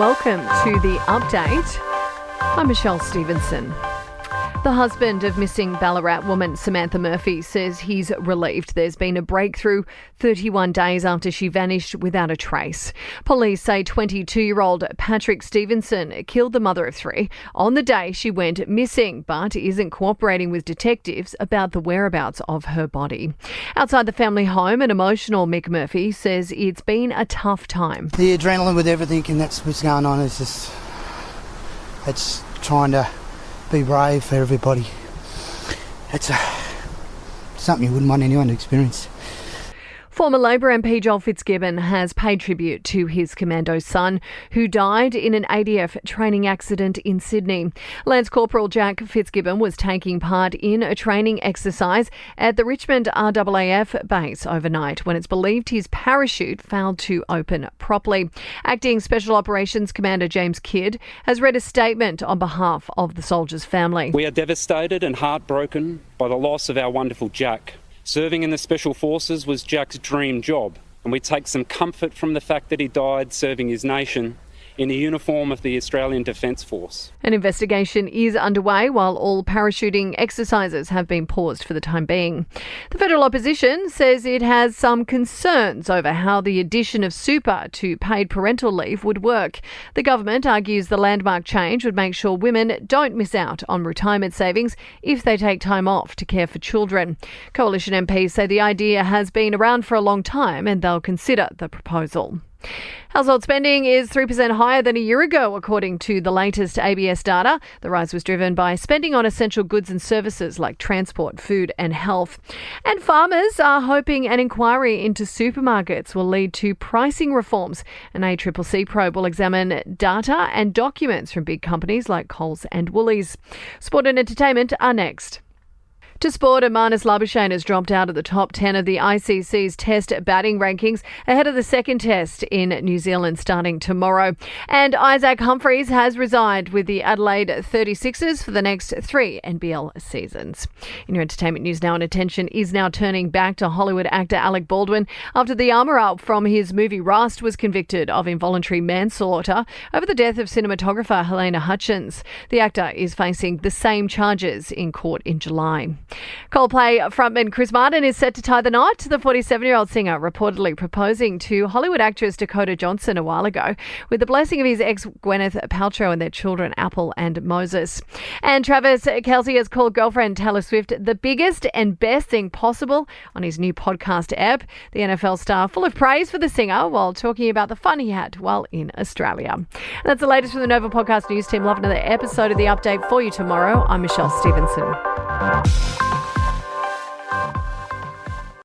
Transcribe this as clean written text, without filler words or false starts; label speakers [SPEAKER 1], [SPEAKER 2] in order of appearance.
[SPEAKER 1] welcome to The Update. I'm Michelle Stevenson. The husband of missing Ballarat woman Samantha Murphy says he's relieved there's been a breakthrough 31 days after she vanished without a trace. Police say 22-year-old Patrick Stevenson killed the mother of three on the day she went missing, but isn't cooperating with detectives about the whereabouts of her body. Outside the family home, an emotional Mick Murphy says it's been a tough time.
[SPEAKER 2] The adrenaline with everything and that's what's going on is just, it's trying to be brave for everybody. It's something you wouldn't want anyone to experience.
[SPEAKER 1] Former Labor MP Joel Fitzgibbon has paid tribute to his commando son, who died in an ADF training accident in Sydney. Lance Corporal Jack Fitzgibbon was taking part in a training exercise at the Richmond RAAF base overnight when it's believed his parachute failed to open properly. Acting Special Operations Commander James Kidd has read a statement on behalf of the soldier's family.
[SPEAKER 3] We are devastated and heartbroken by the loss of our wonderful Jack. Serving in the Special Forces was Jack's dream job, and we take some comfort from the fact that he died serving his nation in the uniform of the Australian Defence Force.
[SPEAKER 1] An investigation is underway while all parachuting exercises have been paused for the time being. The federal opposition says it has some concerns over how the addition of super to paid parental leave would work. The government argues the landmark change would make sure women don't miss out on retirement savings if they take time off to care for children. Coalition MPs say the idea has been around for a long time and they'll consider the proposal. Household spending is 3% higher than a year ago, according to the latest ABS data. The rise was driven by spending on essential goods and services like transport, food and health. And farmers are hoping an inquiry into supermarkets will lead to pricing reforms. An ACCC probe will examine data and documents from big companies like Coles and Woolies. Sport and entertainment are next. To sport, Marnus Labuschagne has dropped out of the top 10 of the ICC's Test batting rankings ahead of the second Test in New Zealand starting tomorrow. And Isaac Humphries has resigned with the Adelaide 36ers for the next 3 NBL seasons. In your entertainment news now, and attention is now turning back to Hollywood actor Alec Baldwin after the armourer from his movie Rust was convicted of involuntary manslaughter over the death of cinematographer Helena Hutchins. The actor is facing the same charges in court in July. Coldplay frontman Chris Martin is set to tie the knot. The 47-year-old singer reportedly proposing to Hollywood actress Dakota Johnson a while ago with the blessing of his ex Gwyneth Paltrow and their children Apple and Moses. And Travis Kelce has called girlfriend Taylor Swift the biggest and best thing possible on his new podcast app. The NFL star full of praise for the singer while talking about the fun he had while in Australia. And that's the latest from the Nova Podcast News team. Love another episode of The Update for you tomorrow. I'm Michelle Stevenson.